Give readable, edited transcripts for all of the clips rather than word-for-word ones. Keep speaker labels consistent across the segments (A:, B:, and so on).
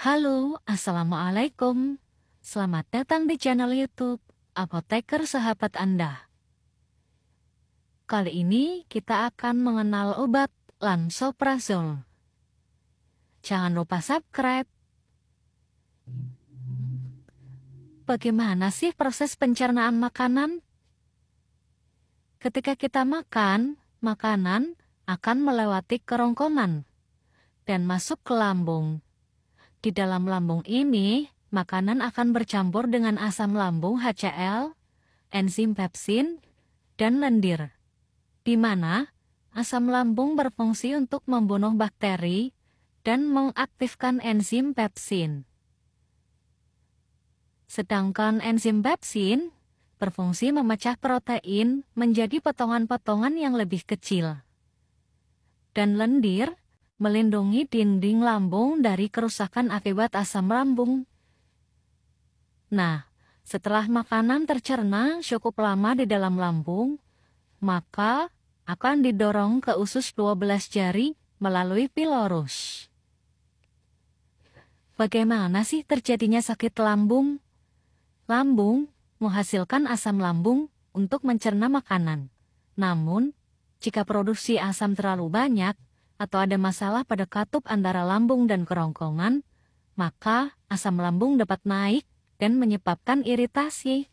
A: Halo, Assalamualaikum. Selamat datang di channel YouTube Apoteker Sahabat Anda. Kali ini kita akan mengenal obat Lansoprazole. Jangan lupa subscribe. Bagaimana sih proses pencernaan makanan? Ketika kita makan, makanan akan melewati kerongkongan dan masuk ke lambung. Di dalam lambung ini, makanan akan bercampur dengan asam lambung HCl, enzim pepsin, dan lendir, di mana asam lambung berfungsi untuk membunuh bakteri dan mengaktifkan enzim pepsin. Sedangkan enzim pepsin berfungsi memecah protein menjadi potongan-potongan yang lebih kecil. Dan lendir melindungi dinding lambung dari kerusakan akibat asam lambung. Nah, setelah makanan tercerna cukup lama di dalam lambung, maka akan didorong ke usus 12 jari melalui pilorus. Bagaimana sih terjadinya sakit lambung? Lambung menghasilkan asam lambung untuk mencerna makanan. Namun, jika produksi asam terlalu banyak, atau ada masalah pada katup antara lambung dan kerongkongan, maka asam lambung dapat naik dan menyebabkan iritasi.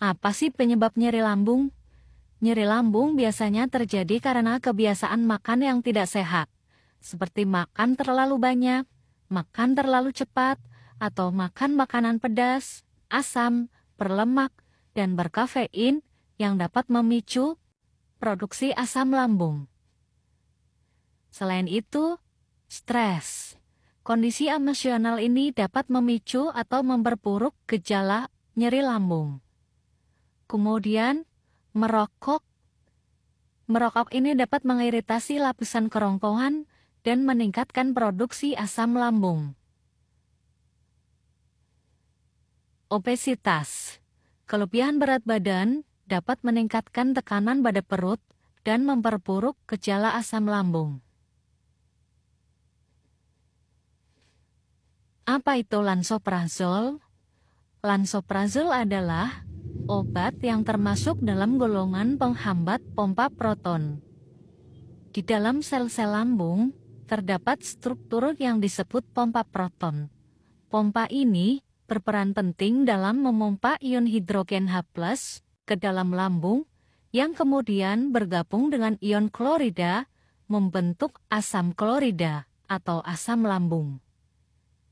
A: Apa sih penyebab nyeri lambung? Nyeri lambung biasanya terjadi karena kebiasaan makan yang tidak sehat, seperti makan terlalu banyak, makan terlalu cepat, atau makan makanan pedas, asam, berlemak, dan berkafein yang dapat memicu produksi asam lambung. Selain itu, stres. Kondisi emosional ini dapat memicu atau memperburuk gejala nyeri lambung. Kemudian, merokok. Merokok ini dapat mengiritasi lapisan kerongkongan dan meningkatkan produksi asam lambung. Obesitas. Kelebihan berat badan dapat meningkatkan tekanan pada perut dan memperburuk gejala asam lambung. Apa itu lansoprazole? Lansoprazole adalah obat yang termasuk dalam golongan penghambat pompa proton. Di dalam sel-sel lambung terdapat struktur yang disebut pompa proton. Pompa ini berperan penting dalam memompa ion hidrogen H+ ke dalam lambung yang kemudian bergabung dengan ion klorida membentuk asam klorida atau asam lambung.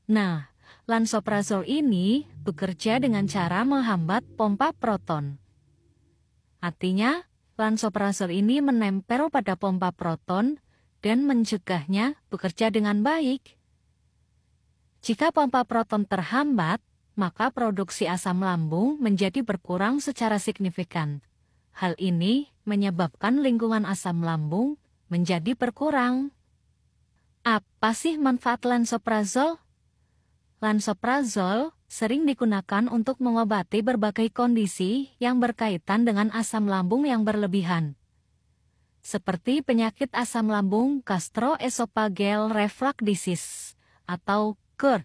A: Nah, lansoprazole ini bekerja dengan cara menghambat pompa proton. Artinya, lansoprazole ini menempel pada pompa proton dan mencegahnya bekerja dengan baik. Jika pompa proton terhambat, maka produksi asam lambung menjadi berkurang secara signifikan. Hal ini menyebabkan lingkungan asam lambung menjadi berkurang. Apa sih manfaat lansoprazole? Lansoprazole sering digunakan untuk mengobati berbagai kondisi yang berkaitan dengan asam lambung yang berlebihan, seperti penyakit asam lambung gastroesophageal reflux disease atau GERD,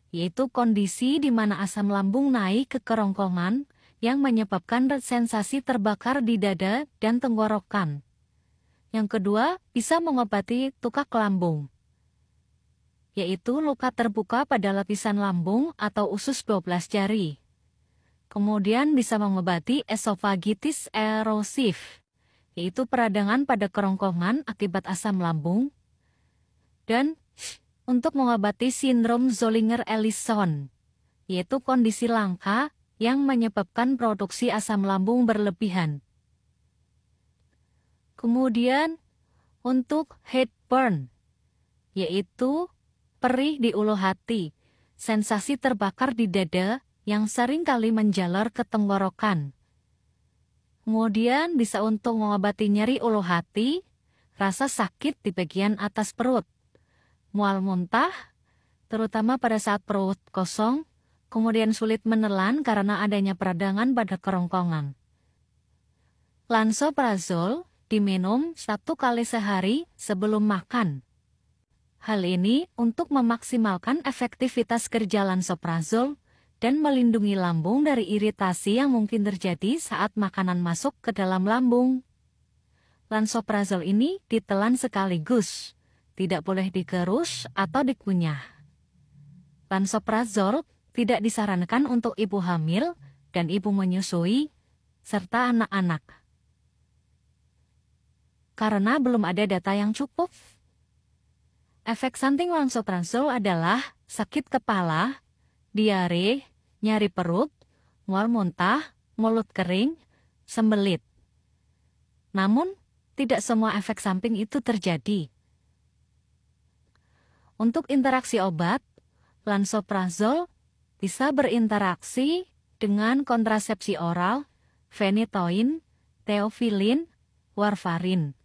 A: yaitu kondisi di mana asam lambung naik ke kerongkongan yang menyebabkan sensasi terbakar di dada dan tenggorokan. Yang kedua, bisa mengobati tukak lambung, yaitu luka terbuka pada lapisan lambung atau usus 12 jari. Kemudian bisa mengobati esofagitis erosif, yaitu peradangan pada kerongkongan akibat asam lambung. Dan untuk mengobati sindrom Zollinger-Ellison, yaitu kondisi langka yang menyebabkan produksi asam lambung berlebihan. Kemudian, untuk heartburn, yaitu perih di ulu hati, sensasi terbakar di dada yang sering kali menjalar ke tenggorokan. Kemudian bisa untuk mengobati nyeri ulu hati, rasa sakit di bagian atas perut, mual muntah, terutama pada saat perut kosong, kemudian sulit menelan karena adanya peradangan pada kerongkongan. Lansoprazole diminum 1 kali sehari sebelum makan. Hal ini untuk memaksimalkan efektivitas kerja lansoprazol dan melindungi lambung dari iritasi yang mungkin terjadi saat makanan masuk ke dalam lambung. Lansoprazol ini ditelan sekaligus, tidak boleh digerus atau dikunyah. Lansoprazol tidak disarankan untuk ibu hamil dan ibu menyusui, serta anak-anak. Karena belum ada data yang cukup. Efek samping lansoprazol adalah sakit kepala, diare, nyeri perut, mual muntah, mulut kering, sembelit. Namun, tidak semua efek samping itu terjadi. Untuk interaksi obat, lansoprazol bisa berinteraksi dengan kontrasepsi oral, phenytoin, theophylline, warfarin.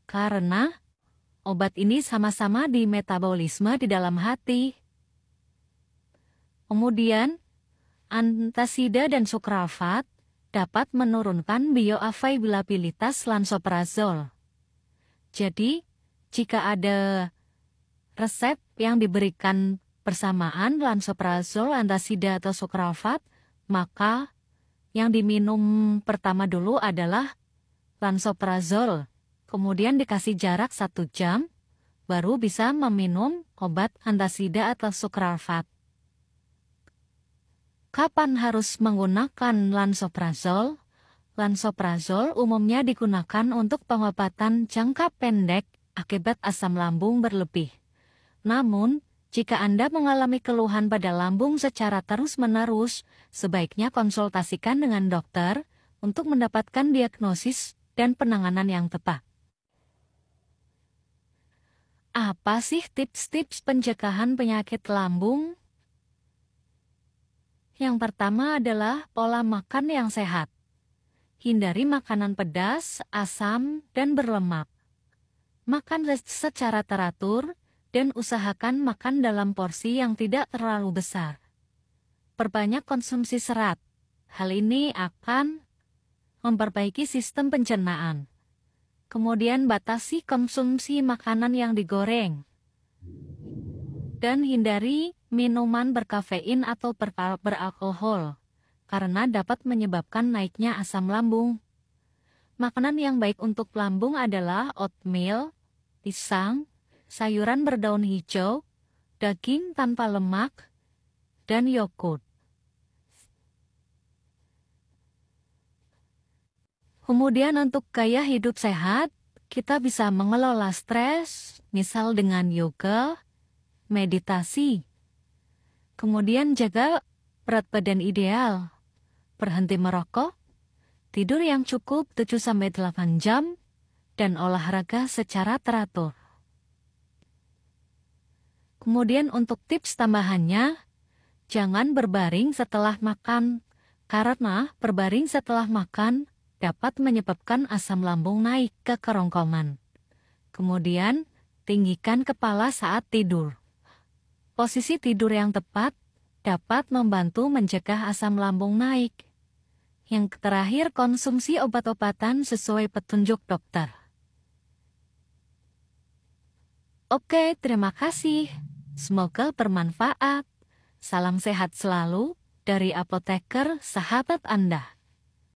A: Karena obat ini sama-sama di metabolisme di dalam hati. Kemudian, antasida dan sukralfat dapat menurunkan bioavailabilitas lansoprazol. Jadi, jika ada resep yang diberikan bersamaan lansoprazol, antasida, atau sukralfat, maka yang diminum pertama dulu adalah lansoprazol. Kemudian dikasih jarak 1 jam, baru bisa meminum obat antasida atau sukralfat. Kapan harus menggunakan lansoprazol? Lansoprazol umumnya digunakan untuk pengobatan jangka pendek akibat asam lambung berlebih. Namun, jika Anda mengalami keluhan pada lambung secara terus-menerus, sebaiknya konsultasikan dengan dokter untuk mendapatkan diagnosis dan penanganan yang tepat. Apa sih tips-tips pencegahan penyakit lambung? Yang pertama adalah pola makan yang sehat. Hindari makanan pedas, asam, dan berlemak. Makan secara teratur dan usahakan makan dalam porsi yang tidak terlalu besar. Perbanyak konsumsi serat. Hal ini akan memperbaiki sistem pencernaan. Kemudian batasi konsumsi makanan yang digoreng. Dan hindari minuman berkafein atau beralkohol, karena dapat menyebabkan naiknya asam lambung. Makanan yang baik untuk lambung adalah oatmeal, pisang, sayuran berdaun hijau, daging tanpa lemak, dan yogurt. Kemudian untuk gaya hidup sehat, kita bisa mengelola stres, misal dengan yoga, meditasi. Kemudian jaga berat badan ideal, berhenti merokok, tidur yang cukup 7-8 jam, dan olahraga secara teratur. Kemudian untuk tips tambahannya, jangan berbaring setelah makan, karena berbaring setelah makan dapat menyebabkan asam lambung naik ke kerongkongan. Kemudian, tinggikan kepala saat tidur. Posisi tidur yang tepat dapat membantu mencegah asam lambung naik. Yang terakhir, konsumsi obat-obatan sesuai petunjuk dokter. Oke, terima kasih. Semoga bermanfaat. Salam sehat selalu dari apoteker sahabat Anda.